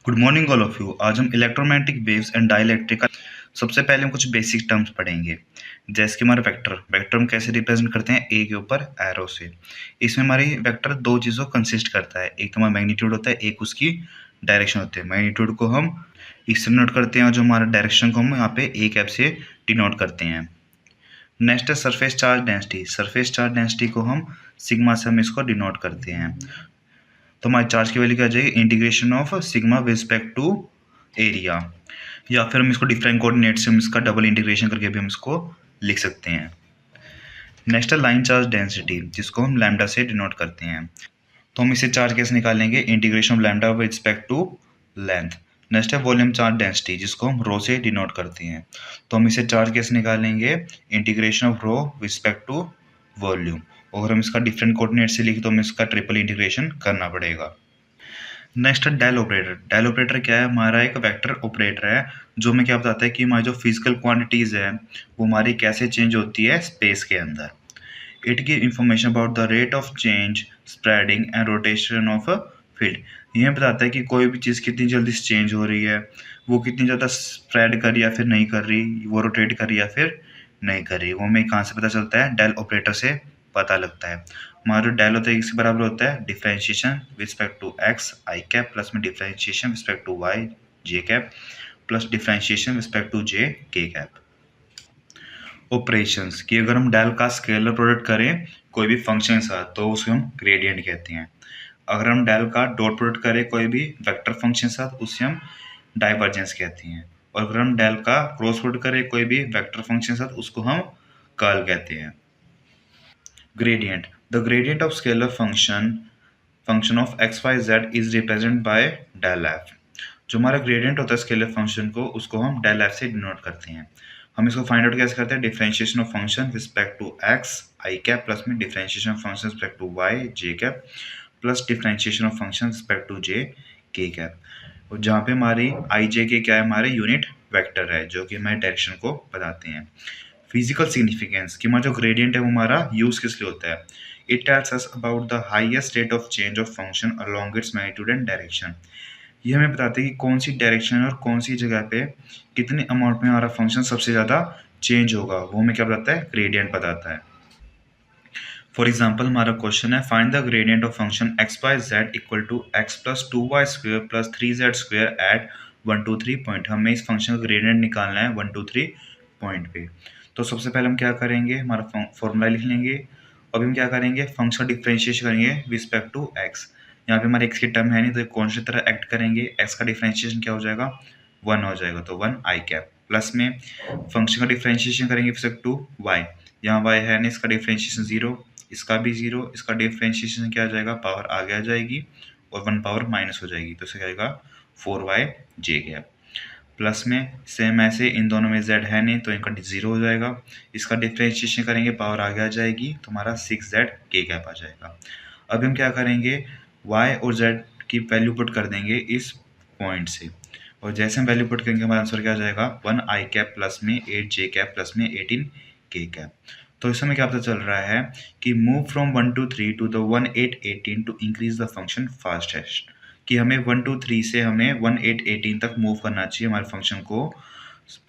Good morning all of you. आज हम electromagnetic waves and dielectric सबसे पहले हम कुछ बेसिक टर्म्स पढ़ेंगे। जैसे कि हमारा वेक्टर वेक्टर हम कैसे रिप्रेजेंट करते हैं, ए के ऊपर एरो से। इसमें हमारी वेक्टर दो चीज़ों को कंसिस्ट करता है, एक तो हमारा मैग्नीट्यूड होता है, एक उसकी डायरेक्शन होती है। मैग्नीट्यूड को हम इससे डिनोट करते हैं और जो हमारा डायरेक्शन को हम यहाँ पे ए कैप से डिनोट करते हैं। नेक्स्ट है surface charge density. Surface charge density को हम सिग्मा से हम इसको डिनोट करते हैं। तो हमारे चार्ज की वैल्यू क्या आ जाएगी, integration of sigma with respect to area, या फिर हम इसको डिफरेंट कोऑर्डिनेट से हम इसका डबल इंटीग्रेशन करके भी हम इसको लिख सकते हैं। नेक्स्ट है लाइन चार्ज डेंसिटी, जिसको हम लैम्डा से डिनोट करते हैं। तो हम इसे चार्ज कैसे निकालेंगे, integration of lambda with respect to length. Next है वॉल्यूम चार्ज डेंसिटी, जिसको हम रो से डिनोट करते हैं। तो हम इसे चार्ज कैसे निकालेंगे, integration of rho with respect to volume. और हम इसका डिफरेंट कोऑर्डिनेट से लिखे तो हमें इसका ट्रिपल इंटीग्रेशन करना पड़ेगा। नेक्स्ट है डेल ऑपरेटर। डेल ऑपरेटर क्या है, हमारा एक वेक्टर ऑपरेटर है जो हमें क्या बताता है कि हमारी जो फिजिकल क्वांटिटीज़ है वो हमारी कैसे चेंज होती है स्पेस के अंदर। It give information about the rate of change, spreading and rotation of a field. यह बताता है कि कोई भी चीज़ कितनी जल्दी से चेंज हो रही है, वो कितनी ज़्यादा स्प्रेड कर रही है या फिर नहीं कर रही, वो रोटेट कर रही है या फिर नहीं कर रही। वो हमें कहाँ से पता चलता है, डेल ऑपरेटर से पता लगता है। हमारा जो डेल होता है इसके बराबर होता है differentiation with respect to X I cap plus में differentiation with respect to Y J cap plus differentiation with respect to Z K cap. Operations कि अगर हम डेल का स्केलर प्रोडक्ट करें कोई भी फंक्शन के साथ तो उसे हम ग्रेडियंट कहते हैं। अगर हम डेल का डॉट प्रोडक्ट करें कोई भी वेक्टर फंक्शन के साथ उसे हम डाइवर्जेंस कहते हैं। और अगर हम डेल का क्रॉस प्रोडक्ट करें कोई भी वेक्टर फंक्शन के साथ उसको हम कर्ल कहते हैं। Gradient, the gradient of scalar function of X Y Z is represent by del F. जो हमारा ग्रेडियंट होता है स्केलर फंक्शन को उसको हम डेल एफ से डिनोट करते हैं। हम इसको फाइंड आउट कैसे करते हैं, differentiation of function respect to X I cap plus में differentiation of function respect to Y J cap plus differentiation of function respect to Z K cap. और जहाँ पे हमारी आई जे के क्या है, हमारे यूनिट वेक्टर है जो कि हमारे डायरेक्शन को बताते हैं। फिजिकल सिग्निफिकेंस कि हमारा जो ग्रेडियंट है वो हमारा यूज किस लिए होता है, it tells us about the highest rate of change of function along its magnitude and direction. ये हमें बताते हैं कि कौन सी डायरेक्शन और कौन सी जगह पे कितने अमाउंट में हमारा फंक्शन सबसे ज़्यादा चेंज होगा, वो हमें क्या बताता है, ग्रेडियंट बताता है। फॉर एग्जाम्पल हमारा क्वेश्चन है find the gradient of function X by Z equal to X plus 2y² plus 3z² at 1 2 3 point. हमें इस फंक्शन का ग्रेडियंट निकालना है 1 2 3 पॉइंट पे। तो सबसे पहले हम क्या करेंगे, हमारा फॉर्मूला लिख लेंगे। अभी हम क्या करेंगे, फंक्शन का डिफरेंशिएशन करेंगे रिस्पेक्ट टू एक्स। यहाँ पे हमारे एक्स की टर्म है नहीं तो कॉन्स्टेंट तरह एक्ट करेंगे। एक्स का डिफरेंशिएशन क्या हो जाएगा, 1 हो जाएगा, तो 1 आई कैप प्लस में फंक्शन का डिफरेंशिएशन करेंगे रिस्पेक्ट टू वाई। यहाँ वाई है नहीं, इसका डिफरेंशिएशन 0, इसका भी 0, इसका डिफरेंशिएशन क्या आ जाएगा, पावर आगे आ जाएगी और 1 पावर माइनस हो जाएगी, तो इसका क्या आएगा 4y जे कैप प्लस में सेम ऐसे इन दोनों में z है नहीं तो इनका 0 हो जाएगा। इसका डिफरेंशिएशन करेंगे पावर आगे आ जाएगी तो हमारा 6z के कैप आ जाएगा। अब हम क्या करेंगे, y और z की वैल्यू पुट कर देंगे इस पॉइंट से, और जैसे हम वैल्यू पुट करेंगे हमारा आंसर क्या आ जाएगा 1 आई कैप प्लस में 8 जे कैप प्लस में 18 के कैप। तो इस समय क्या पता चल रहा है कि move from 1 to 3 to the 1 8 18 to increase the function fastest, कि हमें 1 to 3 से हमें 1 8 18 तक मूव करना चाहिए हमारे फंक्शन को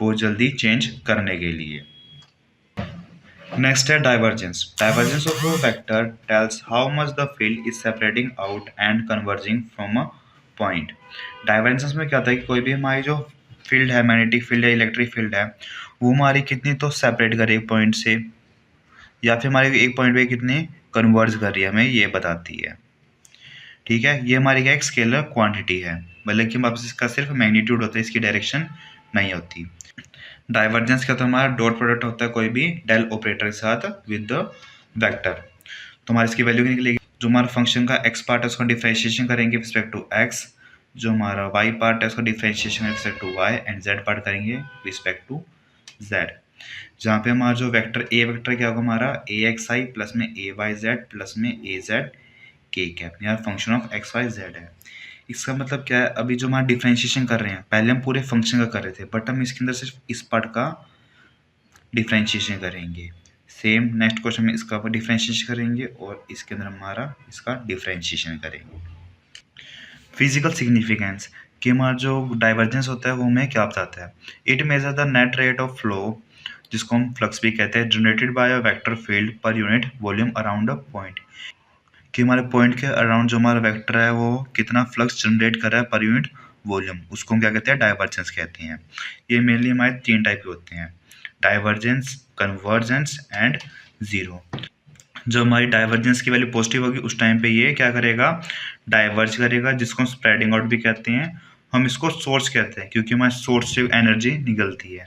बहुत जल्दी चेंज करने के लिए। नेक्स्ट है divergence. Divergence of a vector tales how much the field is separating out and converging from a point. Divergence में क्या होता है कि कोई भी हमारी जो फील्ड है, मैग्नेटिक फील्ड है, इलेक्ट्रिक फील्ड है, वो हमारी कितनी तो सेपरेट करे एक पॉइंट से, या फिर हमारे एक पॉइंट पे कितने कन्वर्ज कर रही है हमें ये बताती है। ठीक है, ये हमारी क्या एक स्केलर क्वांटिटी है, मतलब कि हमारे पास इसका सिर्फ मैग्नीट्यूड होता है, इसकी डायरेक्शन नहीं होती। डाइवर्जेंस का तो हमारा डॉट प्रोडक्ट होता है कोई भी डेल ऑपरेटर के साथ विद द वेक्टर। तो हमारी इसकी वैल्यू निकलेगी, जो हमारा फंक्शन का एक्स पार्ट है उसका डिफरेंशिएशन करेंगे रिस्पेक्ट टू एक्स, जो हमारा वाई पार्ट है उसका differentiation respect to Y, and Z part करेंगे रिस्पेक्ट टू जेड। जहाँ पे हमारा जो वेक्टर ए वेक्टर क्या होगा हमारा ए एक्स आई प्लस में ए वाई जेड प्लस में ए जेड के कैप, यहाँ function of X Y Z है। इसका मतलब क्या है, अभी जो हमारा डिफरेंशिएशन कर रहे हैं पहले हम पूरे फंक्शन का कर रहे थे, बट हम इसके अंदर सिर्फ इस पार्ट का डिफरेंशिएशन करेंगे। सेम नेक्स्ट क्वेश्चन में इसका डिफरेंशिएशन करेंगे और इसके अंदर हमारा इसका डिफरेंशिएशन करेंगे। फिजिकल सिग्निफिकेंस कि हमारा जो डाइवर्जेंस होता है वो हमें क्या बताता है। It measure the net rate of flow, जिसको हम फ्लक्स भी कहते हैं, generated by a vector field पर unit volume around a point, कि हमारे पॉइंट के अराउंड जो हमारा वेक्टर है वो कितना फ्लक्स जनरेट कर रहा है पर यूनिट वॉल्यूम, उसको हम क्या कहते हैं, डाइवर्जेंस कहते हैं। ये मेनली हमारे 3 टाइप के होते हैं, डाइवर्जेंस, कन्वर्जेंस एंड जीरो। जो हमारी डाइवर्जेंस की वैल्यू पॉजिटिव होगी उस टाइम पे ये क्या करेगा, डाइवर्ज करेगा, जिसको हम स्प्रेडिंग आउट भी कहते हैं। हम इसको सोर्स कहते हैं क्योंकि हमारे सोर्स से एनर्जी निकलती है।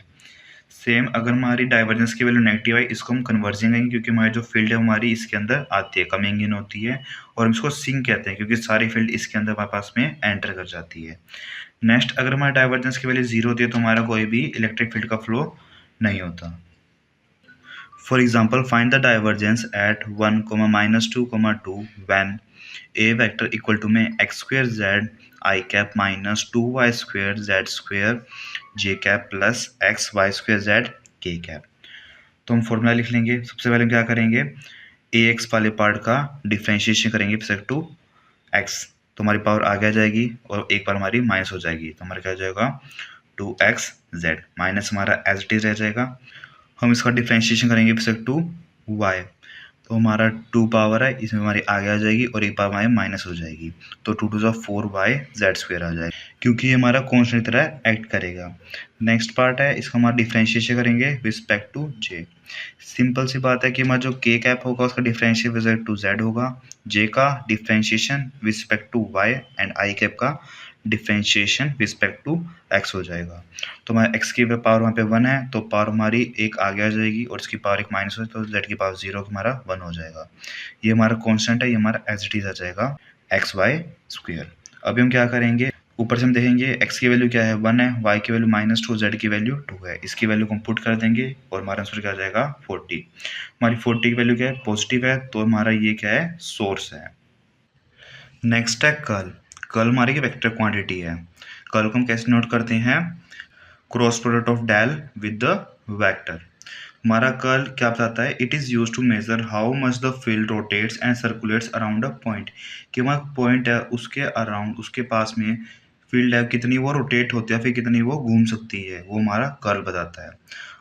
सेम अगर हमारी डाइवर्जेंस की वैल्यू नेगेटिव आई, इसको हम कन्वर्जिंग करेंगे क्योंकि हमारी जो फील्ड है हमारी इसके अंदर आती है, कमिंग इन होती है, और हम इसको सिंक कहते हैं क्योंकि सारी फील्ड इसके अंदर हमारे पास में एंटर कर जाती है। नेक्स्ट, अगर हमारी डाइवर्जेंस की वैल्यू जीरो होती है तो हमारा कोई भी इलेक्ट्रिक फील्ड का फ्लो नहीं होता। For example, find the divergence at 1, minus 2, 2 when a vector equal to में x square z I cap minus 2y square z square j cap plus x y square z k cap। तो हम formula लिख लेंगे। सबसे पहले हम क्या करेंगे, ए एक्स वाले पार्ट का डिफ्रेंशिएशन करेंगे विद टू एक्स, तो हमारी पावर आगे आ जाएगी और एक बार हमारी माइनस हो जाएगी, तो हमारा क्या हो जाएगा 2xz माइनस हमारा एज इट इज रह जाएगा। हम इसका डिफ्रेंशिएशन करेंगे विद टू y, तो हमारा 2 पावर है इसमें हमारी आगे आ जाएगी और एक बार हमारी माइनस हो जाएगी, तो 2 2 4y z स्क्वायर आ जाएगा क्योंकि ये हमारा कॉन्स्टेंट की तरह एक्ट करेगा। नेक्स्ट पार्ट है, इसका हमारा डिफ्रेंशिएशन करेंगे रिस्पेक्ट टू j। सिंपल सी बात है कि हमारा जो k कैप होगा उसका डिफरेंशियल रिस्पेक्ट टू z होगा, j का differentiation respect to y and i cap का डिफरेंशिएशन रिस्पेक्ट टू x हो जाएगा। तो हमारा x की पावर वहाँ पे 1 है तो पावर हमारी एक आगे आ जाएगी और इसकी पावर एक माइनस हो तो z की पावर 0 हमारा 1 हो जाएगा। ये हमारा कांस्टेंट है, ये हमारा एज इट इज आ जाएगा एक्स वाई स्क्वायर। अभी हम क्या करेंगे, ऊपर से हम देखेंगे x की वैल्यू क्या है 1 है, y की वैल्यू -2, z की वैल्यू 2 है, इसकी वैल्यू को हम पुट कर देंगे और हमारा आंसर क्या आ जाएगा 40। हमारी 40 की वैल्यू क्या है, पॉजिटिव है, तो हमारा ये क्या है, सोर्स है। नेक्स्ट है कर्ल। कर्ल हमारी वेक्टर क्वांटिटी है। कर्ल को हम कैसे नोट करते हैं, cross product of del with the vector. हमारा कर्ल क्या बताता है, it is use to measure how much the field rotates and circulates around a point, कि हमारा पॉइंट है उसके अराउंड, उसके पास में फील्ड है कितनी वो रोटेट होती है फिर कितनी वो घूम सकती है, वो हमारा कर्ल बताता है।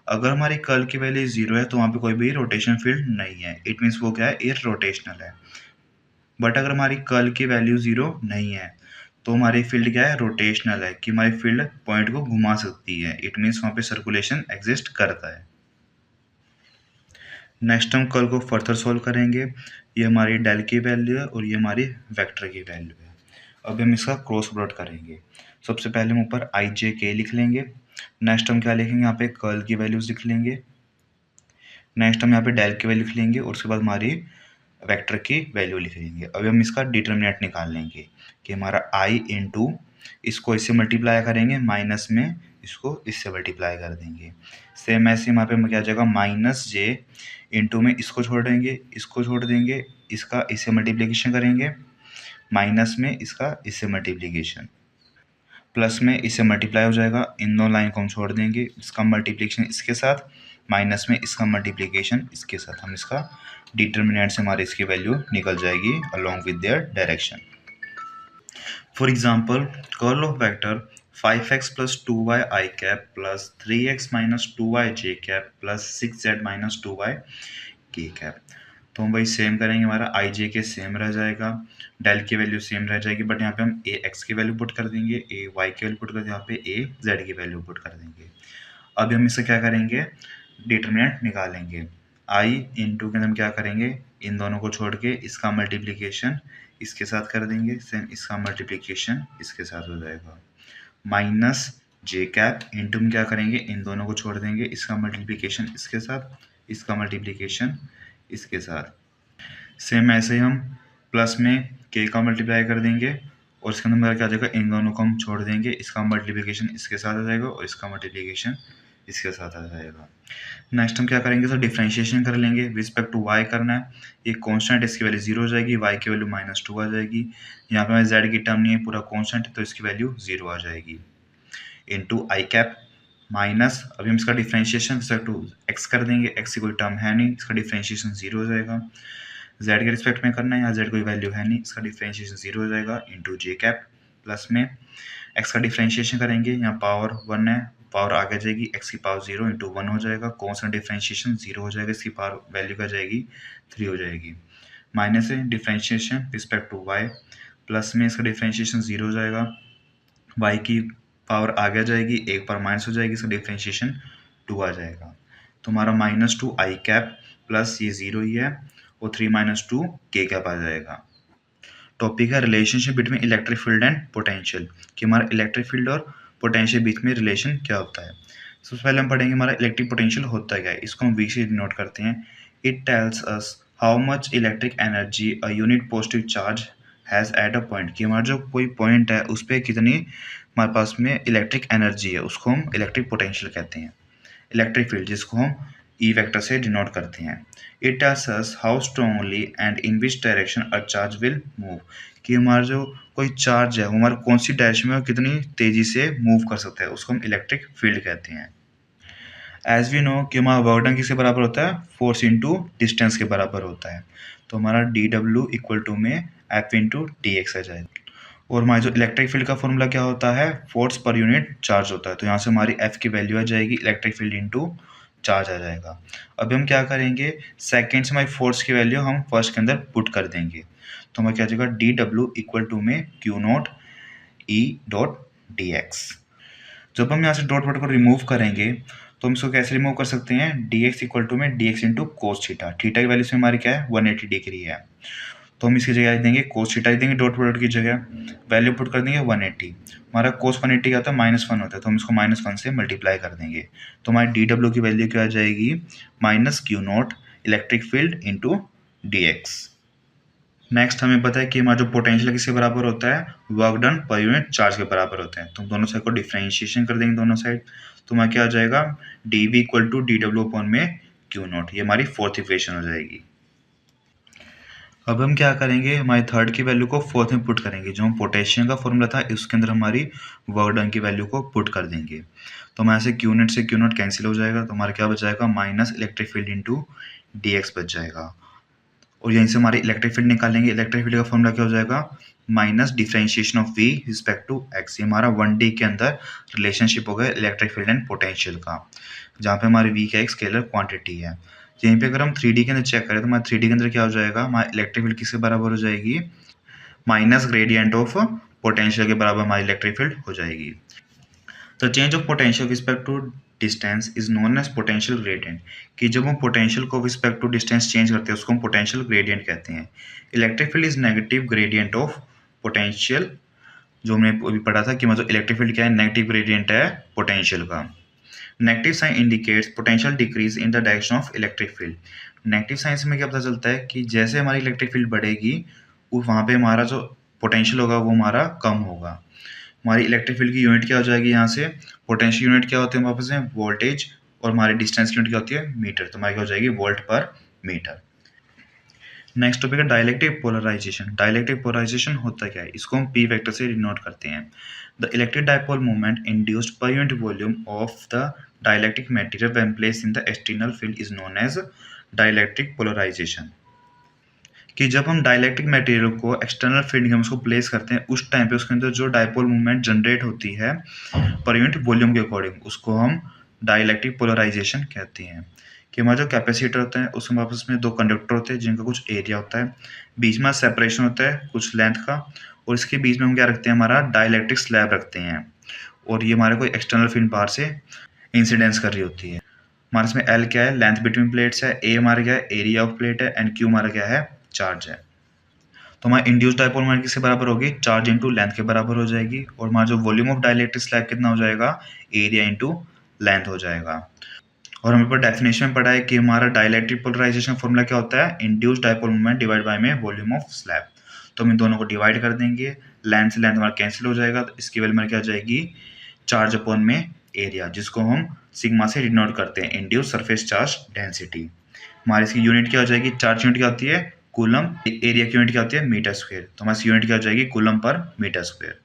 अगर हमारी कर्ल की वैल्यू 0 है तो वहाँ पे कोई भी रोटेशन फील्ड नहीं है, इट मीन्स वो क्या है, इररोटेशनल है। बट अगर हमारी कर्ल की वैल्यू 0 नहीं है तो हमारी फील्ड क्या है, रोटेशनल है, कि हमारी फील्ड पॉइंट को घुमा सकती है, इट मीन्स वहाँ पे सर्कुलेशन एग्जिस्ट करता है। नेक्स्ट हम कर्ल को फर्दर सॉल्व करेंगे। ये हमारी डेल की वैल्यू है और ये हमारी वेक्टर की वैल्यू है। अब हम इसका क्रॉस प्रोडक्ट करेंगे। सबसे पहले हम ऊपर आई जे के लिख लेंगे। नेक्स्ट हम क्या लिखेंगे, यहाँ पे कर्ल की वैल्यूज लिख लेंगे। नेक्स्ट हम यहाँ पे डेल की वैल्यू लिख लेंगे और उसके बाद हमारी वेक्टर की वैल्यू लिख लेंगे। अभी हम इसका डिटर्मिनेंट निकाल लेंगे कि हमारा आई इंटू इसको इससे मल्टीप्लाई करेंगे, माइनस में इसको इससे मल्टीप्लाई कर देंगे। सेम ऐसे यहाँ पे क्या आ जाएगा, माइनस जे इंटू में इसको छोड़ देंगे, इसको छोड़ देंगे, इसका इससे मल्टीप्लिकेशन करेंगे, माइनस में इसका इससे मल्टीप्लिकेशन, प्लस में इससे मल्टीप्लाई हो जाएगा। इन दो लाइन को हम छोड़ देंगे, इसका मल्टीप्लिकेशन इसके साथ, माइनस में इसका मल्टीप्लिकेशन इसके साथ, हम इसका डिटर्मिनेंट से हमारी इसकी वैल्यू निकल जाएगी along with their direction. For example, curl of vector 5x plus 2y I cap plus 3x minus 2y j cap plus 6z minus 2y k cap। तो हम वही सेम करेंगे, हमारा आई जे के सेम रह जाएगा, डेल की वैल्यू सेम रह जाएगी, बट यहाँ पे हम ए एक्स की वैल्यू पुट कर देंगे, ए वाई की वैल्यू पुट कर देंगे, यहाँ पे ए जेड की वैल्यू पुट कर देंगे। अभी हम इससे क्या करेंगे, डिटरमिनेंट निकालेंगे। आई इंटू के अंदर हम क्या करेंगे, इन दोनों को छोड़ के इसका मल्टीप्लिकेशन इसके साथ कर देंगे, सेम इसका मल्टीप्लिकेशन इसके साथ हो जाएगा, माइनस जे कैप इंटू में क्या करेंगे, इन दोनों को छोड़ देंगे, इसका मल्टीप्लिकेशन इसके साथ, इसका मल्टीप्लिकेशन इसके साथ। सेम ऐसे ही हम प्लस में के का मल्टीप्लाई कर देंगे और इसके अंदर क्या आ जाएगा, इन दोनों को हम छोड़ देंगे, इसका मल्टीप्लिकेशन इसके साथ आ जाएगा और इसका मल्टीप्लिकेशन इसके साथ आ जाएगा। नेक्स्ट हम क्या करेंगे, सर डिफरेंशिएशन कर लेंगे, रिस्पेक्ट टू वाई करना है, ये कांस्टेंट, इसकी वैल्यू 0 हो जाएगी, वाई की वैल्यू -2 आ जाएगी, यहाँ पे हमारे जेड की टर्म नहीं है, पूरा कांस्टेंट है तो इसकी वैल्यू 0 आ जाएगी, इंटू आई कैप माइनस, अभी हम इसका डिफरेंशिएशन रिस्पेक्ट टू एक्स कर देंगे, एक्स की कोई टर्म है नहीं, इसका डिफरेंशिएशन 0 हो जाएगा, जेड के रिस्पेक्ट में करना है, यहाँ जेड कोई वैल्यू है नहीं, इसका डिफरेंशिएशन 0 हो जाएगा, इंटू जे कैप प्लस में एक्स का डिफ्रेंशिएशन करेंगे, यहाँ पावर 1 है, पावर आगे जाएगी, एक्स की पावर 0 इंटू 1 हो जाएगा, कॉन्स्टेंट डिफ्रेंशिएशन 0 हो जाएगा, इसकी पावर वैल्यू क्या जाएगी 3 हो जाएगी। माइनस है differentiation respect to Y, plus में इसका डिफ्रेंशिएशन 0 हो जाएगा, वाई की पावर आगे जाएगी, एक बार माइनस हो जाएगी, इसका डिफ्रेंशिएशन 2 आ जाएगा। तो हमारा -2 आई कैप प्लस ये 0 ही है, और 3 - 2 के कैप आ जाएगा। टॉपिक है relationship between electric field and potential, कि हमारा इलेक्ट्रिक फील्ड और पोटेंशियल बीच में रिलेशन क्या होता है। सबसे पहले हम पढ़ेंगे हमारा इलेक्ट्रिक पोटेंशियल होता क्या है, इसको हम वी से डिनोट करते हैं। It tells us how much electric energy a unit positive charge has at a point, कि हमारा जो कोई पॉइंट है उस पर कितनी हमारे पास में इलेक्ट्रिक एनर्जी है, उसको हम इलेक्ट्रिक पोटेंशियल कहते हैं। इलेक्ट्रिक फील्ड जिसको हम ई वेक्टर से डिनोट करते हैं। It tells us how strongly and in which direction a charge will move, कि हमारा जो कोई चार्ज है वो हमारा कौन सी डायरेक्शन में और कितनी तेजी से मूव कर सकता है, उसको हम इलेक्ट्रिक फील्ड कहते हैं। एज वी नो कि हमारा वर्क डन किसके बराबर होता है, फोर्स इंटू डिस्टेंस के बराबर होता है। तो हमारा डी डब्ल्यू इक्वल टू में एफ इंटू डी एक्स आ जाएगा। और हमारे जो इलेक्ट्रिक फील्ड का फॉर्मूला क्या होता है, फोर्स पर यूनिट चार्ज होता है। तो यहाँ से हमारी एफ की वैल्यू आ जाएगी, इलेक्ट्रिक फील्ड इंटू चार्ज आ जाएगा। अभी हम क्या करेंगे, सेकेंड से हमारी फोर्स की वैल्यू हम फर्स्ट के अंदर पुट कर देंगे। तो हमें क्या आ जाएगा, डी डब्ल्यू इक्वल टू में Q not E dot D x. जब हम यहाँ से डॉट को रिमूव करेंगे तो हम इसको कैसे रिमूव कर सकते हैं, डी एक्स इक्वल टू में D x into cos theta, theta की वैल्यू से हमारी क्या है 180 डिग्री है। तो हम इसकी जगह देंगे कोस थीटा देंगे, डॉट प्रोडक्ट की जगह वैल्यू पुट कर देंगे 180। हमारा कोस 180 क्या होता है -1 होता है, तो हम इसको -1 से मल्टीप्लाई कर देंगे। तो हमारी डी डब्ल्यू की वैल्यू क्या आ जाएगी, minus Q not electric field into D x. Next हमें पता है कि हमारा जो पोटेंशियल किसके बराबर होता है, work done per unit charge के बराबर होता है। तो हम दोनों साइड को डिफ्रेंशिएशन कर देंगे दोनों साइड, तो हमारा क्या आ जाएगा, D V equal to D W upon में क्यू नॉट, ये हमारी फोर्थ इक्वेशन हो जाएगी। अब हम क्या करेंगे, हमारी थर्ड की वैल्यू को फोर्थ में पुट करेंगे, जो हम पोटेशियम का फॉर्मूला था उसके अंदर हमारी वर्क डन की वैल्यू को पुट कर देंगे। तो हमारे से क्यू नॉट से क्यू नॉट कैंसिल हो जाएगा, तो हमारा क्या बच जाएगा, minus electric field into D X बच जाएगा। और यहीं से हमारे इलेक्ट्रिक फील्ड निकालेंगे, इलेक्ट्रिक फील्ड का फॉर्मूला क्या हो जाएगा, minus differentiation of V respect to X. ये हमारा 1D के अंदर रिलेशनशिप हो गया इलेक्ट्रिक फील्ड एंड पोटेंशियल का, जहाँ पे हमारी वी का एक स्केलर क्वांटिटी है। यहीं पे अगर हम 3D के अंदर चेक करें तो हमारे 3D के अंदर क्या हो जाएगा, हमारा इलेक्ट्रिक फील्ड किसके बराबर हो जाएगी, माइनस ग्रेडियंट ऑफ पोटेंशियल के बराबर हमारी इलेक्ट्रिक फील्ड हो जाएगी। The change of potential respect to distance is known as potential gradient, कि जब हम पोटेंशियल को रिस्पेक्ट टू डिस्टेंस चेंज करते हैं उसको हम पोटेंशियल ग्रेडियंट कहते हैं। Electric field is negative gradient of potential, जो हमने अभी पढ़ा था कि मतलब इलेक्ट्रिक फील्ड क्या है, नेगेटिव ग्रेडियंट है पोटेंशियल का। Negative sign indicates potential decrease in the direction of electric field. Negative sign से हमें क्या पता चलता है कि जैसे हमारी इलेक्ट्रिक फील्ड बढ़ेगी वहाँ पे हमारा जो पोटेंशियल होगा वो हमारा कम होगा। हमारी इलेक्ट्रिक फील्ड की यूनिट क्या हो जाएगी, यहाँ से पोटेंशियल यूनिट क्या होती है वापस में वोल्टेज, और हमारी डिस्टेंस की यूनिट क्या होती है मीटर, तो हमारी क्या हो जाएगी वोल्ट पर मीटर। नेक्स्ट टॉपिक है डाइलेक्ट्रिक पोलराइजेशन। डाइलेक्ट्रिक पोलराइजेशन होता क्या है, इसको हम पी वेक्टर से डिनोट करते हैं। The electric dipole movement induced per unit volume of the dielectric material when placed in the external field is known as dielectric polarisation, कि जब हम डाइलेक्ट्रिक मटेरियल को एक्सटर्नल फील्ड में उसको प्लेस करते हैं उस टाइम पे उसके अंदर जो डाइपोल मूवमेंट जनरेट होती है पर यूनिट वॉल्यूम के अकॉर्डिंग, उसको हम डाइलेक्ट्रिक पोलराइजेशन कहते हैं। कि हमारा जो कैपेसिटर होता है उसमें आपस में दो कंडक्टर होते हैं जिनका कुछ एरिया होता है, बीच में सेपरेशन होता है कुछ लेंथ का, और इसके बीच में हम क्या रखते हैं, हमारा डाइलेक्ट्रिक स्लैब रखते हैं, और ये हमारे कोई एक्सटर्नल फील्ड बाहर से इंसिडेंस कर रही होती है। हमारे इसमें एल क्या है, लेंथ बिटवीन प्लेट्स है, ए हमारा क्या है एरिया ऑफ प्लेट है, एंड क्यू हमारा क्या है चार्ज है। तो हमारा इंड्यूस्ड डाइपोल मोमेंट किसके बराबर होगी, चार्ज इंटू लेंथ के बराबर हो जाएगी, और हमारा जो वॉल्यूम ऑफ डाइलेक्ट्रिक स्लैब कितना हो जाएगा, एरिया इंटू लेंथ हो जाएगा। और हमें पर डेफिनेशन में पढ़ा है कि हमारा डाइलेक्ट्रिक पोलराइजेशन फॉर्मूला क्या होता है, induced dipole moment divide by में वॉल्यूम ऑफ स्लैब। तो हम इन दोनों को डिवाइड कर देंगे, लेंथ से लेंथ हमारा कैंसिल हो जाएगा, तो इसकी वैल्यू हमारी क्या हो जाएगी, चार्ज अपॉन में एरिया, जिसको हम सिग्मा से डिनोट करते हैं इंड्यूस सरफेस चार्ज डेंसिटी। हमारी इसकी यूनिट क्या हो जाएगी, चार्ज यूनिट क्या होती है कूलम, एरिया की यूनिट क्या होती है मीटर स्क्वायर, तो हमारी यूनिट क्या हो जाएगी coulomb per metre square.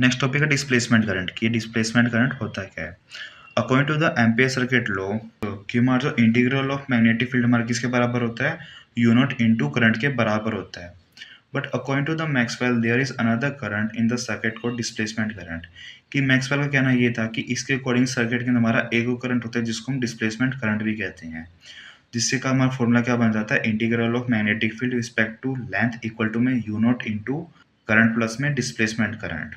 Next topic है डिस्प्लेसमेंट करंट, कि डिस्प्लेसमेंट करंट होता है क्या है। According to the Ampere circuit law, कि हमारा जो इंटीग्रल ऑफ मैग्नेटिक फील्ड हमारा किसके बराबर होता है, यू नॉट इंटू करंट के बराबर होता है। But according to the Maxwell there is another current in the circuit को डिस्प्लेसमेंट करंट। कि मैक्सवेल का कहना ये था कि इसके अकॉर्डिंग सर्किट के अंदर हमारा एक और करंट होता है जिसको हम डिस्प्लेसमेंट करंट भी कहते हैं, जिससे का हमारा फॉर्मूला क्या बन जाता है, integral of magnetic field respect to length equal to में mu naught into current plus में displacement current.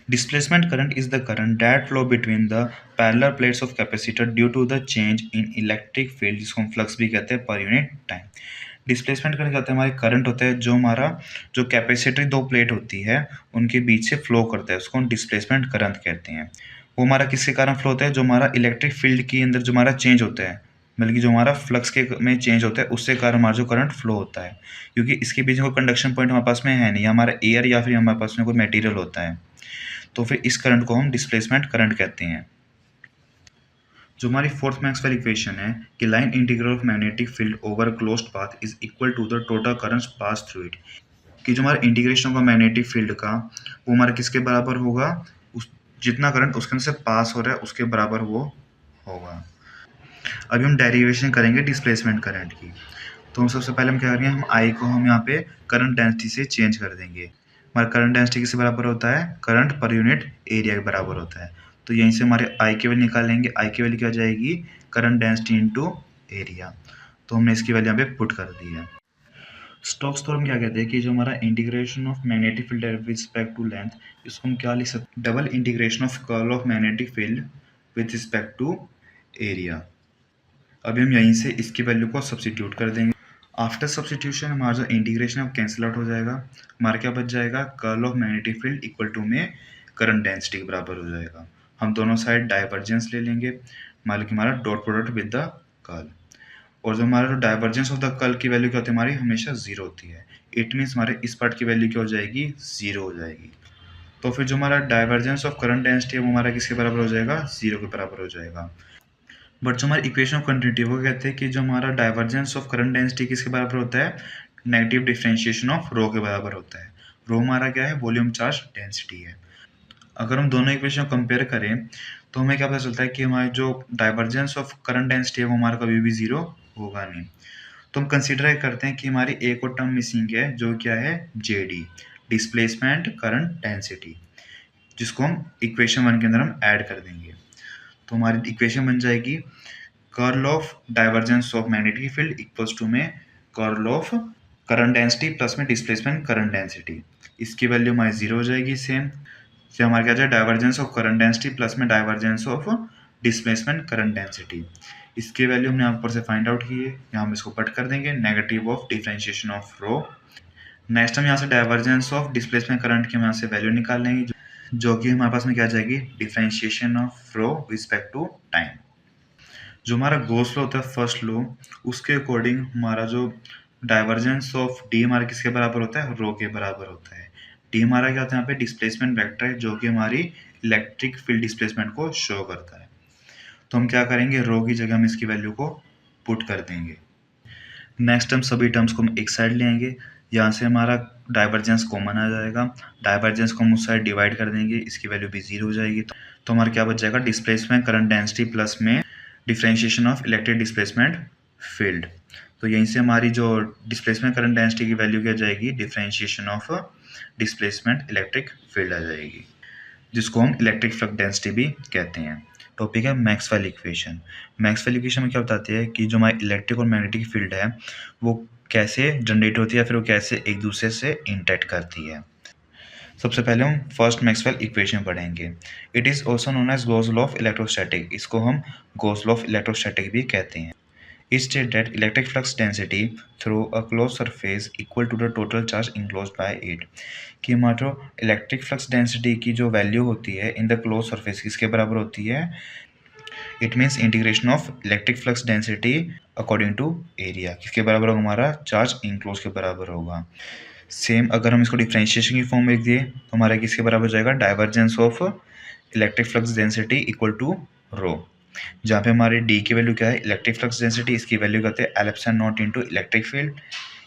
Displacement current is the current that flow between the parallel plates of capacitor due to the change in electric field, जिसको हम flux भी कहते हैं per unit time. Displacement current क्या होता है, हमारे करंट होता है जो हमारा जो कैपेसिटर दो प्लेट होती है उनके बीच से फ्लो करता है, उसको हम डिस्प्लेसमेंट करंट कहते हैं। वो हमारा किसके कारण फ्लो होता है, जो हमारा इलेक्ट्रिक फील्ड के अंदर जो हमारा चेंज होता है, बल्कि जो हमारा फ्लक्स के में चेंज होता है उससे कारण हमारा जो करंट फ्लो होता है, क्योंकि इसके बीच में कोई कंडक्शन पॉइंट हमारे पास में है नहीं, हमारा एयर या फिर हमारे पास में कोई मटेरियल होता है, तो फिर इस करंट को हम डिस्प्लेसमेंट करंट कहते हैं। जो हमारी फोर्थ मैक्सवेल इक्वेशन है कि line integral of magnetic field over closed path is equal to the total current pass through it, कि जो हमारा इंटीग्रेशन होगा मैग्नेटिक फील्ड का वो हमारा किसके बराबर होगा, उस जितना करंट उसके अंदर से पास हो रहा है उसके बराबर वो होगा। अभी हम डेरिवेशन करेंगे डिस्प्लेसमेंट करंट की। तो हम सबसे पहले हम क्या करेंगे, हम आई को हम यहाँ पे करंट डेंसिटी से चेंज कर देंगे। हमारा करंट डेंसिटी किससे बराबर होता है, करंट पर यूनिट एरिया के बराबर होता है। तो यहीं से हमारे आई की वैल्यू निकालेंगे, आई की वैल्यू क्या हो जाएगी, करंट डेंसिटी इंटू एरिया। तो हमने इसकी वैल्यू यहाँ पे पुट कर दी है। स्टोक्स थ्योरम क्या कहते हैं कि जो हमारा integration of magnetic field with respect to length, इसको हम क्या लिख सकते हैं, double integration of curl of magnetic field with respect to area. अभी हम यहीं से इसकी वैल्यू को सब्स्टिट्यूट कर देंगे। आफ्टर सब्स्टिट्यूशन हमारा जो इंटीग्रेशन अब कैंसिल आउट हो जाएगा, हमारा क्या बच जाएगा, curl of magnetic field equal to में करंट डेंसिटी के बराबर हो जाएगा। हम दोनों साइड डाइवर्जेंस ले लेंगे, मान लो कि हमारा dot product with the curl, और जो हमारा जो डाइवर्जेंस ऑफ द कर्ल की वैल्यू क्या होती है, हमारी हमेशा जीरो होती है। इट मीन्स हमारे इस पार्ट की वैल्यू क्या हो जाएगी, जीरो हो जाएगी। तो फिर जो हमारा डाइवर्जेंस ऑफ करंट डेंसिटी है वो हमारा किसके बराबर हो जाएगा, जीरो के बराबर हो जाएगा। बट जो हमारी इक्वेशन ऑफ कंटिन्यूटी वो कहते हैं कि जो हमारा डाइवर्जेंस ऑफ करंट डेंसिटी किसके बराबर होता है, नेगेटिव डिफरेंशिएशन ऑफ रो के बराबर होता है। रो हमारा क्या है, वॉल्यूम चार्ज डेंसिटी है। अगर हम दोनों इक्वेशन को कंपेयर करें तो हमें क्या पता चलता है कि हमारी जो डाइवर्जेंस ऑफ करंट डेंसिटी है वो हमारा कभी भी जीरो होगा नहीं। तो हम कंसिडर करते हैं कि हमारी एक और टर्म मिसिंग है जो क्या है, जेडी, डिस्प्लेसमेंट करंट डेंसिटी, जिसको हम इक्वेशन 1 के अंदर हम ऐड कर देंगे। तो हमारी इक्वेशन बन जाएगी curl of divergence of magnetic field equals to में curl of current density plus में डिस्प्लेसमेंट करंट डेंसिटी। इसकी वैल्यू हमारी जीरो हो जाएगी सेम से, हमारे क्या जाए divergence of current density plus में divergence of displacement current density. इसकी वैल्यू हमने यहाँ ऊपर से फाइंड आउट की है, यहाँ हम इसको पट कर देंगे, negative of differentiation of rho. Next हम यहाँ से डाइवर्जेंस ऑफ डिस्प्लेसमेंट करंट की हम यहाँ से वैल्यू निकाल लेंगे, जो कि हमारे पास में क्या आ जाएगी, differentiation of rho respect to time. जो हमारा गॉस लॉ होता है फर्स्ट लॉ, उसके अकॉर्डिंग हमारा जो डाइवर्जेंस ऑफ डी हमारे किसके बराबर होता है, रो के बराबर होता है। डी हमारा क्या होता है यहाँ पे, डिस्प्लेसमेंट वेक्टर है जो कि हमारी इलेक्ट्रिक फील्ड डिस्प्लेसमेंट को शो करता है। तो हम क्या करेंगे, रो की जगह हम इसकी वैल्यू को पुट कर देंगे। नेक्स्ट हम सभी टर्म्स को हम एक साइड ले आएंगे, यहाँ से हमारा डाइवर्जेंस कॉमन आ जाएगा, डाइवर्जेंस को हम उस साइड डिवाइड कर देंगे, इसकी वैल्यू भी जीरो हो जाएगी। तो हमारा क्या बच जाएगा, डिस्प्लेसमेंट करंट डेंसिटी प्लस में differentiation of electric displacement field. तो यहीं से हमारी जो डिस्प्लेसमेंट करंट डेंसिटी की वैल्यू क्या जाएगी, differentiation of displacement electric field आ जाएगी, जिसको हम इलेक्ट्रिक फ्लक्स डेंसिटी भी कहते हैं। टॉपिक है मैक्सवेल इक्वेशन। मैक्सवेल इक्वेशन में क्या बताती है कि जो हमारी इलेक्ट्रिक और मैग्नेटिक फील्ड है वो कैसे जनरेट होती है, फिर वो कैसे एक दूसरे से इंटरेक्ट करती है। सबसे पहले हम फर्स्ट मैक्सवेल इक्वेशन पढ़ेंगे। It is also known as Gauss law of electrostatic, इसको हम गॉस लॉ ऑफ इलेक्ट्रोस्टैटिक भी कहते हैं। It states that electric flux density through a closed surface equal to the total charge enclosed by it, कि हमारा जो electric flux density की जो वैल्यू होती है इन द क्लोज सरफेस किसके बराबर होती है, it means integration of electric flux density according to area, किसके बराबर होगा, हमारा चार्ज इनक्लोज के बराबर होगा। सेम अगर हम इसको डिफरेंशिएशन की फॉर्म में लिख दिए तो हमारा किसके बराबर हो जाएगा, divergence of electric flux density equal to rho, जहाँ पे हमारे डी की वैल्यू क्या है, इलेक्ट्रिक फ्लक्स डेंसिटी, इसकी वैल्यू कहते हैं एल epsilon naught into electric field.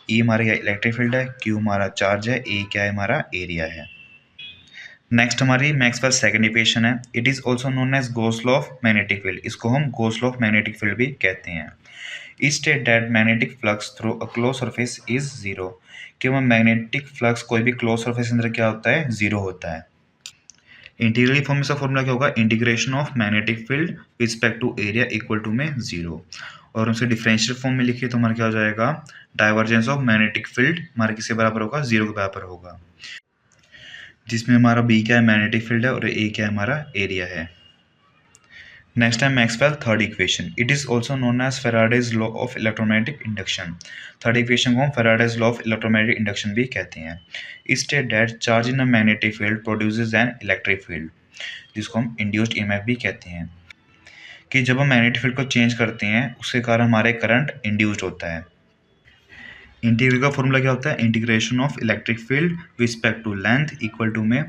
E हमारा क्या इलेक्ट्रिक फील्ड है, क्यू हमारा चार्ज है, ए क्या है हमारा एरिया है। नेक्स्ट हमारी मैक्सवेल सेकंड इक्वेशन है। It is also known as Gauss law of magnetic field, इसको हम Gauss law of magnetic field भी कहते हैं। State that magnetic flux through a close surface is zero, कि वह मैग्नेटिक फ्लक्स कोई भी क्लोज सरफेस के अंदर क्या होता है, जीरो होता है। इंटीग्रल की फॉर्म में इसका फॉर्मूला क्या होगा, integration of magnetic field respect to area equal to में जीरो, और उसे डिफरेंशियल फॉर्म में लिखिए तो हमारा क्या हो जाएगा, डाइवर्जेंस ऑफ मैग्नेटिक फील्ड हमारे किसके बराबर होगा, जीरो के बराबर होगा, जिसमें हमारा बी क्या है, मैग्नेटिक फील्ड है, और ए क्या है, हमारा एरिया है। नेक्स्ट है Maxwell third equation, it is also known as Faraday's law of electromagnetic induction. Third equation को हम Faraday's law of electromagnetic induction भी कहते हैं। State that charge in a magnetic field produces an electric field, जिसको हम induced EMF भी कहते हैं, कि जब हम मैग्नेटिक फील्ड को चेंज करते हैं उसके कारण हमारे करंट इंड्यूस्ड होता है। इंटीग्रल का फॉर्मूला क्या होता है, integration of electric field respect to length equal to में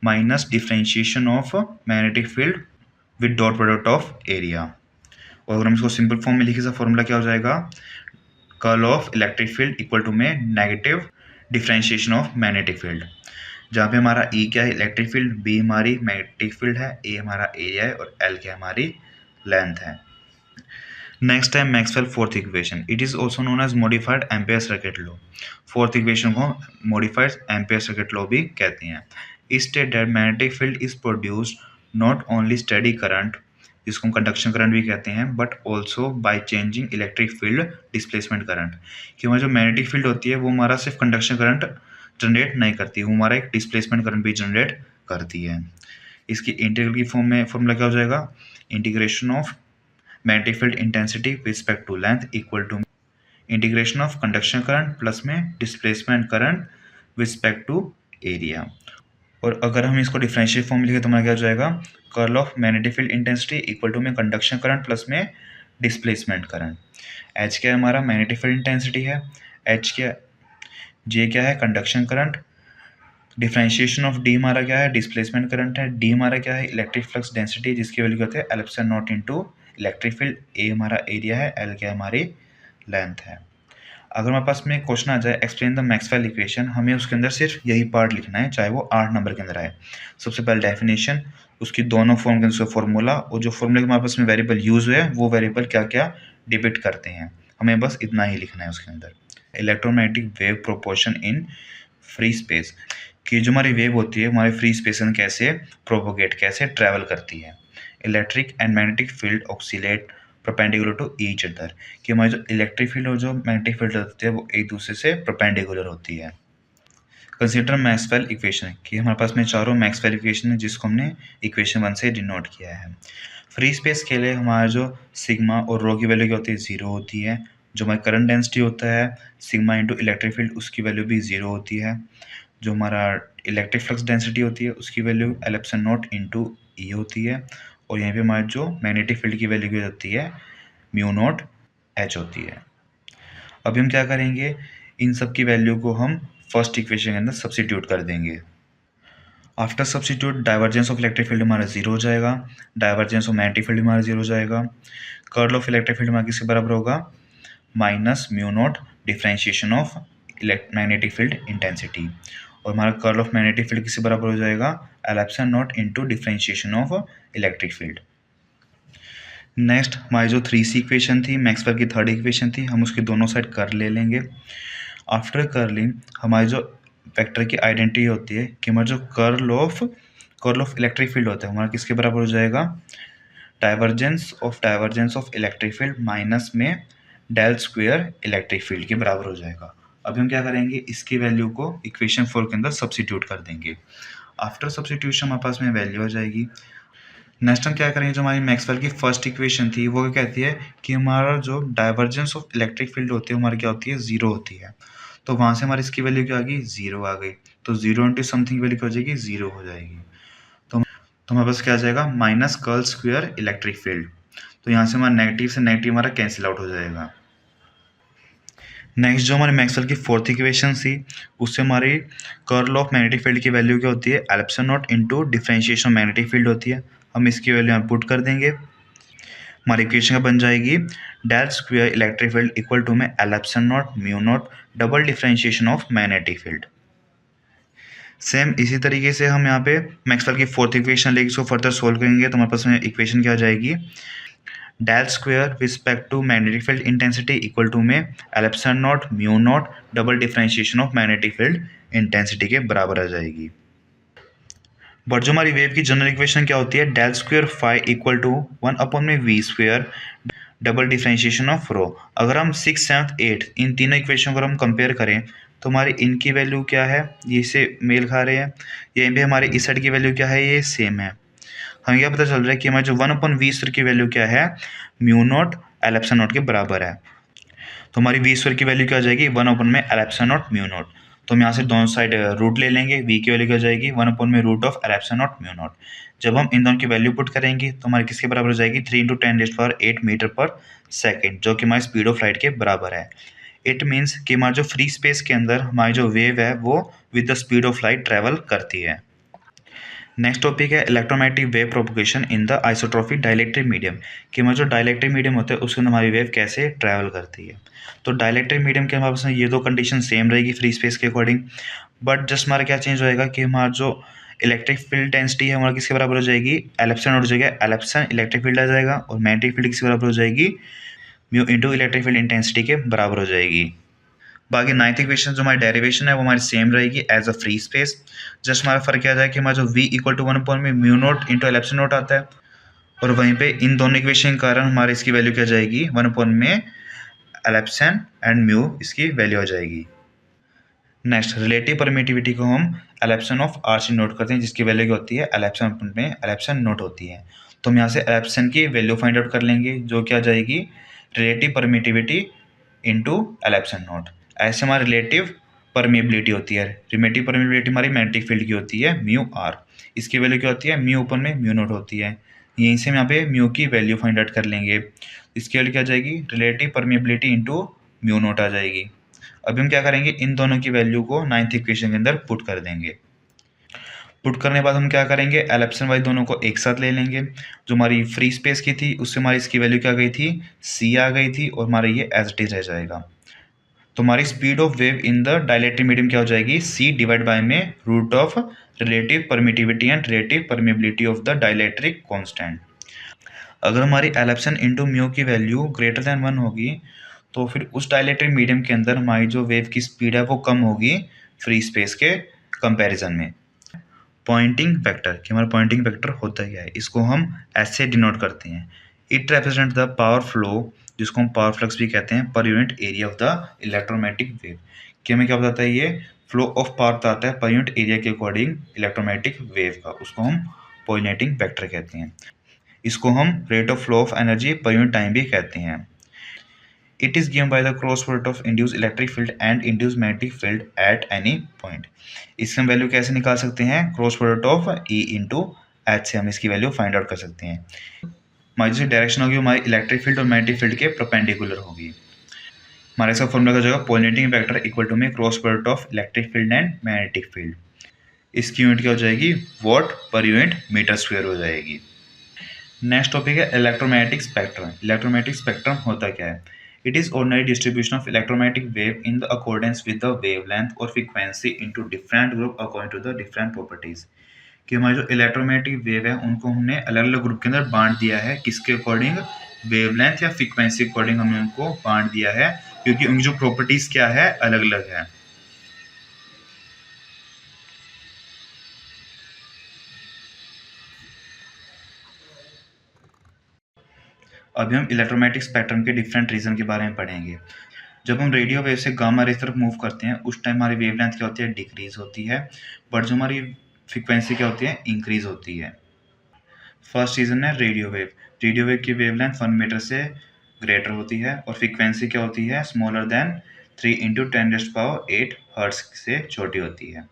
minus differentiation of magnetic field with dot product of area, और अगर हम इसको सिंपल फॉर्म में लिखे तो फॉर्मूला क्या हो जाएगा, curl of electric field equal to में negative differentiation of magnetic field, जहाँ पे हमारा ई क्या है, इलेक्ट्रिक फील्ड, बी हमारी मैग्नेटिक फील्ड है, ए हमारा एरिया है, और एल क्या हमारी लेंथ है। नेक्स्ट है Maxwell fourth equation, it is also known as modified Ampere circuit law. Fourth equation को मॉडिफाइड एम्पेयर सर्किट लॉ भी कहते हैं। State that magnetic field is produced not only steady current, जिसको हम कंडक्शन करंट भी कहते हैं, but also by changing electric field displacement current, कि हमारी जो मैग्नेटिक फील्ड होती है वो हमारा सिर्फ कंडक्शन करंट जनरेट नहीं करती, वो हमारा एक डिस्प्लेसमेंट करंट भी जनरेट करती है। इसकी इंटीग्रल की फॉर्म में फॉर्मूला क्या हो जाएगा, integration of magnetic field intensity with respect to length equal to integration of conduction current plus में displacement current with respect to area, और अगर हम इसको डिफरेंशियल फॉर्म में लिखे तो हमारा क्या हो जाएगा, curl of magnetic field intensity equal to में कंडक्शन करंट प्लस में डिस्प्लेसमेंट करंट। एच क्या है, हमारा मैग्नेटिक फील्ड इंटेंसिटी है, एच क्या, जे क्या है, conduction current, differentiation of D हमारा क्या है, डिस्प्लेसमेंट करंट है, डी हमारा क्या है, इलेक्ट्रिक फ्लक्स डेंसिटी, जिसकी वैल्यू कहते हैं epsilon naught into electric field, A हमारा एरिया है, एल क्या है, हमारी लेंथ है। अगर हमारे पास में क्वेश्चन आ जाए एक्सप्लेन द मैक्सवेल इक्वेशन, हमें उसके अंदर सिर्फ यही पार्ट लिखना है, चाहे वो 8 नंबर के अंदर आए। सबसे पहले डेफिनेशन, उसकी दोनों फॉर्म के अंदर फॉर्मूला, और जो फॉर्मूले के हमारे पास में वेरिएबल यूज हुए वो वेरिएबल क्या क्या डिपिक्ट करते हैं, हमें बस इतना ही लिखना है उसके अंदर। Electromagnetic wave proportion in free space, कि जो हमारी वेव होती है हमारे फ्री स्पेस में कैसे प्रोपोगेट, कैसे ट्रैवल करती है। Electric and magnetic field oscillate perpendicular to each other, कि हमारी जो इलेक्ट्रिक फील्ड और जो मैग्नेटिक फील्ड होती है वो एक दूसरे से परपेंडिकुलर होती है। कंसीडर मैक्सवेल इक्वेशन, कि हमारे पास में चारों मैक्सवेल इक्वेशन है जिसको हमने इक्वेशन 1 से डिनोट किया है। फ्री स्पेस के लिए हमारा जो सिग्मा और रो की वैल्यू क्या होती है, जीरो होती है। जो हमारा करंट डेंसिटी होता है सिग्मा इंटू इलेक्ट्रिक फील्ड, उसकी वैल्यू भी जीरो होती है। जो हमारा इलेक्ट्रिक फ्लक्स डेंसिटी होती है उसकी वैल्यू एप्सिलॉन नॉट इंटू ई होती है, और यहाँ पे हमारी जो मैग्नेटिक फील्ड की वैल्यू क्या होती है, म्यू नॉट एच होती है। अभी हम क्या करेंगे, इन सब की वैल्यू को हम फर्स्ट इक्वेशन के अंदर सब्स्टिट्यूट कर देंगे। After substitute divergence of electric field हमारा जीरो हो जाएगा, डाइवर्जेंस ऑफ मैग्नेटिक फील्ड हमारा जीरो हो जाएगा, कर्ल ऑफ इलेक्ट्रिक फील्ड हमारा किसके बराबर होगा, minus mu naught differentiation of magnetic field intensity, और हमारा कर्ल ऑफ मैग्नेटिक फील्ड किसके बराबर हो जाएगा, epsilon not into differentiation of electric field. Next हमारी जो 3C इक्वेशन थी मैक्सवेल की थर्ड इक्वेशन थी, हम उसके दोनों साइड कर ले लेंगे। आफ्टर कर्लिंग हमारी जो वेक्टर की आइडेंटिटी होती है कि हमारा जो कर्ल ऑफ इलेक्ट्रिक फील्ड होता है हमारा किसके बराबर हो जाएगा, divergence of electric field minus में डेल स्क्वायर इलेक्ट्रिक फील्ड के बराबर हो जाएगा। अभी हम क्या करेंगे, इसकी वैल्यू को इक्वेशन 4 के अंदर सब्स्टिट्यूट कर देंगे। आफ्टर सब्स्टिट्यूशन हमारे पास में वैल्यू हो जाएगी। नेक्स्ट हम क्या करेंगे, जो हमारी मैक्सवेल की फर्स्ट इक्वेशन थी वो क्या कहती है कि हमारा जो डाइवर्जेंस ऑफ इलेक्ट्रिक फील्ड होती है हमारी क्या होती है, जीरो होती है। तो वहाँ से हमारी इसकी वैल्यू क्या आ गई, जीरो आ गई, तो जीरो इंटू समथिंग वैल्यू क्या हो जाएगी, जीरो हो जाएगी। तो हमारे पास क्या आ जाएगा, minus curl square electric field, तो यहाँ से हमारा नेगेटिव से नेगेटिव हमारा कैंसिल आउट हो जाएगा। नेक्स्ट जो हमारी मैक्सवेल की फोर्थ इक्वेशन थी उससे हमारी कर्ल ऑफ मैग्नेटिक फील्ड की वैल्यू क्या होती है, epsilon not into differentiation magnetic field होती है। हम इसकी वैल्यू यहाँ पुट कर देंगे, हमारी इक्वेशन का बन जाएगी del square electric field equal to में epsilon naught mu naught double differentiation of magnetic field. Same इसी तरीके से हम यहाँ पे मैक्सवेल की फोर्थ इक्वेशन लेके इसको फर्दर सोल्व करेंगे तो हमारे पास में इक्वेशन क्या आ जाएगी, del square with respect to magnetic field intensity equal to में epsilon naught mu naught double differentiation of magnetic field intensity के बराबर आ जाएगी। बट जो हमारी वेव की जनरल इक्वेशन क्या होती है, del square phi equal to 1 में V square double differentiation of rho. अगर हम 6, 7, 8 इन तीनों इक्वेशन को हम कंपेयर करें तो हमारी इनकी वैल्यू क्या है, ये से मेल खा रहे हैं। यहीं पे हमारे इस साइड की वैल्यू क्या है, ये सेम है। हमें क्या पता चल रहा है कि हमारे जो 1/v स्क्वायर की वैल्यू क्या है, mu naught L epsilon not के बराबर है। तो हमारी वी स्क्वायर की वैल्यू क्या आ जाएगी, 1 में L epsilon naught mu not. तो हम यहाँ से दोनों साइड रूट ले लेंगे, वी की वैल्यू क्या आ जाएगी, 1 में root of L epsilon naught mu naught. जब हम इन दोनों की वैल्यू पुट करेंगे तो हमारे किसके बराबर हो जाएगी, 3 × 10⁸ मीटर पर सेकेंड, जो कि हमारी स्पीड ऑफ लाइट के बराबर है। इट मीन्स कि हमारे जो फ्री स्पेस के अंदर हमारी जो वेव है वो with the speed of light travel करती है। नेक्स्ट टॉपिक है electromagnetic wave propagation in the isotropic dielectric medium, कि हमारा जो डाइलेक्ट्रिक मीडियम होता है उसके अंदर हमारी वेव कैसे ट्रैवल करती है। तो डाइलेक्ट्रिक मीडियम के हमारे पास ये दो कंडीशन सेम रहेगी फ्री स्पेस के अकॉर्डिंग, बट जस्ट हमारा क्या चेंज होएगा कि हमारा जो इलेक्ट्रिक फील्ड डेंसिटी है हमारा किसके बराबर हो जाएगी, एल एप्सिलॉन हो जाएगा, एल एप्सिलॉन इलेक्ट्रिक फील्ड आ जाएगा, और मैग्नेटिक फील्ड किसके बराबर हो जाएगी, mu into electric field intensity के बराबर हो जाएगी। बाकी नाइन्थ इक्वेशन जो हमारी डेरिवेशन है वो हमारी सेम रहेगी as a free space. Just हमारा फर्क क्या आ जाए कि हमारा जो v इक्वल टू 1 में mu naught into L epsilon note आता है, और वहीं पे इन दोनों इक्वेशन के कारण हमारे इसकी वैल्यू क्या जाएगी, 1 में एल एप्सिलॉन एंड म्यू इसकी वैल्यू आ जाएगी। नेक्स्ट रिलेटिव परमिटिविटी को हम एल एप्सिलॉन ऑफ आर से नोट करते हैं, जिसकी वैल्यू क्या होती है, एल एप्सिलॉन में एल एप्सिलॉन नोट होती है। तो हम यहाँ से एल एप्सिलॉन की वैल्यू फाइंड आउट कर लेंगे, जो क्या जाएगी, relative permittivity into L epsilon note. ऐसे हमारी रिलेटिव परमिएबिलिटी होती है, रिलेटिव परमिएबिलिटी हमारी मैग्नेटिक फील्ड की होती है म्यू आर, इसकी वैल्यू क्या होती है, म्यू ऊपर में म्यू नोट होती है। यहीं से हम यहाँ पे म्यू की वैल्यू फाइंड आउट कर लेंगे, इसकी वैल्यू क्या जाएगी, relative permeability into mu naught आ जाएगी। अभी हम क्या करेंगे, इन दोनों की वैल्यू को नाइन्थ इक्वेशन के अंदर पुट कर देंगे। पुट करने के बाद हम क्या करेंगे, एल एप्सिलॉन वाई दोनों को एक साथ ले लेंगे। जो हमारी फ्री स्पेस की थी उससे हमारी इसकी वैल्यू क्या गई थी, सी आ गई थी, और हमारा ये एज इट इज रह जाएगा। तो हमारी speed of wave in the dielectric medium क्या हो जाएगी, सी डिवाइड बाय में root of relative permittivity and relative permeability of the dielectric constant. अगर हमारी एल एप्सिलॉन इंटू म्यू की वैल्यू ग्रेटर देन 1 होगी तो फिर उस डाइलेक्ट्रिक मीडियम के अंदर हमारी जो वेव की स्पीड है वो कम होगी फ्री स्पेस के कंपैरिजन में। पॉइंटिंग वेक्टर, कि हमारा पॉइंटिंग वेक्टर होता क्या है, इसको हम ऐसे डिनोट करते हैं, it represent the power flow, जिसको हम पावर फ्लक्स भी कहते हैं, per unit area of the electromagnetic wave. कि हमें क्या बताता है, ये फ्लो ऑफ पावर बताता है पर यूनिट एरिया के अकॉर्डिंग इलेक्ट्रोमैग्नेटिक वेव का, उसको हम पॉइंटिंग वेक्टर कहते हैं। इसको हम rate of flow of energy per unit time भी कहते हैं। It is given by the cross product of induced electric field and induced magnetic field at any point। इसकी हम वैल्यू कैसे निकाल सकते हैं, cross product of E into H से हम इसकी वैल्यू फाइंड आउट कर सकते हैं। हमारी जो डायरेक्शन होगी हमारी इलेक्ट्रिक फील्ड और मैग्नेटिक फील्ड के परपेंडिकुलर होगी। हमारे इसका फॉर्मूला का जो है पॉइंटिंग वेक्टर इक्वल टू में cross product of electric field and magnetic field. इसकी यूनिट क्या हो जाएगी, what per unit metre square हो जाएगी। नेक्स्ट टॉपिक है इलेक्ट्रोमैग्नेटिक स्पेक्ट्रम। इलेक्ट्रोमैग्नेटिक स्पेक्ट्रम होता क्या है, it is ordinary distribution of electromagnetic wave in the accordance with the wavelength और frequency into different group according to the different properties. कि हमारी जो इलेक्ट्रोमैग्नेटिक वेव है उनको हमने अलग अलग ग्रुप के अंदर बांट दिया है, किसके अकॉर्डिंग, वेवलेंथ या फ्रीक्वेंसी के अकॉर्डिंग हमने उनको बांट दिया है, क्योंकि उनकी जो प्रॉपर्टीज क्या है अलग अलग है। अभी हम इलेक्ट्रोमैग्नेटिक स्पेक्ट्रम के डिफरेंट रीजन के बारे में पढ़ेंगे। जब हम रेडियो वेव से गामा रे तरफ मूव करते हैं उस टाइम हमारी वेवलेंथ क्या होती है, डिक्रीज होती है, बट जो हमारी फ्रीक्वेंसी क्या होती है, इंक्रीज होती है। फर्स्ट रीजन है रेडियो वेव। रेडियो वेव की वेवलेंथ 1 मीटर से ग्रेटर होती है और फ्रीक्वेंसी क्या होती है, स्मॉलर देन 3 × 10⁸ हर्ट्ज से छोटी होती है।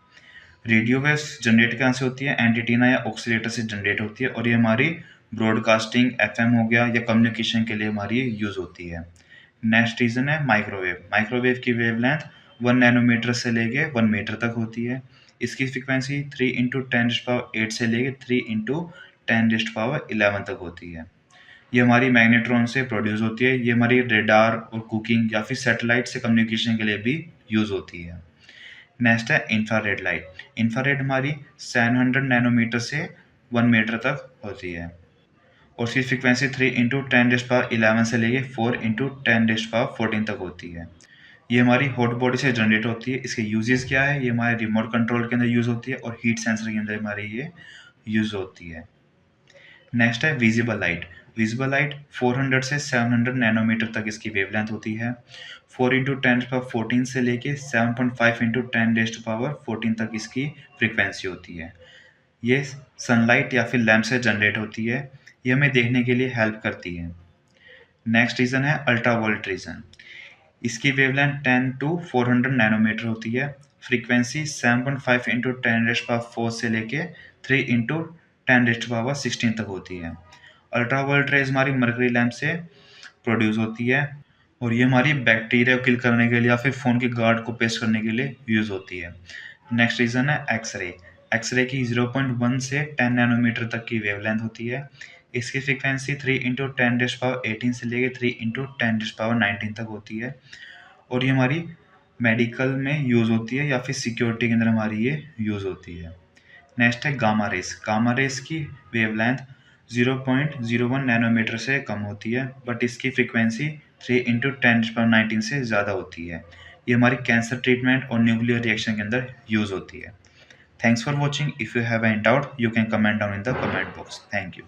रेडियो वेव्स जनरेट कहाँ से होती है, एंटीटीना या ऑक्सीलेटर से जनरेट होती है, और ये हमारी ब्रॉडकास्टिंग एफएम हो गया या कम्युनिकेशन के लिए हमारी यूज़ होती है। नेक्स्ट रीजन है माइक्रोवेव। माइक्रोवेव की वेवलेंथ 1 नैनोमीटर से लेके 1 मीटर तक होती है। इसकी फ्रीक्वेंसी 3 × 10⁸ से लेके 3 × 10⁻11 तक होती है। ये हमारी मैग्नेट्रॉन से प्रोड्यूस होती है। ये हमारी रेडार और कुकिंग या फिर सैटेलाइट से कम्युनिकेशन के लिए भी यूज़ होती है। नेक्स्ट है इंफ्रारेड लाइट। इंफ्रारेड हमारी 700 नैनोमीटर से 1 मीटर तक होती है। और उसकी फ्रिक्वेंसी 3 × 10⁻11 से लेके 4 × 10⁻14 तक होती है। ये हमारी हॉट बॉडी से जनरेट होती है। इसके यूजेस क्या है, ये हमारे रिमोट कंट्रोल के अंदर यूज़ होती है और हीट सेंसर के अंदर हमारी ये यूज़ होती है। नेक्स्ट है विजिबल लाइट। विजिबल लाइट 400 से 700 नैनोमीटर तक इसकी वेवलेंथ होती है। 4 × 10⁻14 से लेके 7.5 × 10⁻14 तक इसकी फ्रीक्वेंसी होती है। ये सनलाइट या फिर लैंप से जनरेट होती है। ये हमें देखने के लिए हेल्प करती है। नेक्स्ट रीजन है अल्ट्रावायलेट रीजन। इसकी वेवलेंथ 10 to 400 नैनोमीटर होती है। फ्रीक्वेंसी 7.5 × 10⁻4 से लेके 3 × 10⁻16 तक होती है। अल्ट्रावायलेट रेज हमारी मरकरी लैंप से प्रोड्यूस होती है और ये हमारी बैक्टीरिया को किल करने के लिए या फिर फ़ोन के गार्ड को पेस्ट करने के लिए यूज़ होती है। नेक्स्ट रीज़न है एक्सरे। एक्सरे की 0.1 से 10 नैनोमीटर तक की वेवलेंथ होती है। इसकी फ्रीक्वेंसी 3 × 10⁻18 से लेके 3 × 10⁻19 तक होती है और ये हमारी मेडिकल में यूज़ होती है या फिर सिक्योरिटी के अंदर हमारी ये यूज़ होती है। नेक्स्ट है गामा रेस। गामा रेस की वेवलेंथ 0.01 नैनोमीटर से कम होती है, बट इसकी फ्रीक्वेंसी 3 × 10⁻19 से ज़्यादा होती है। ये हमारी कैंसर ट्रीटमेंट और न्यूक्लियर रिएक्शन के अंदर यूज़ होती है। Thanks for watching. If you have any doubt, you can comment down in the comment box. Thank you.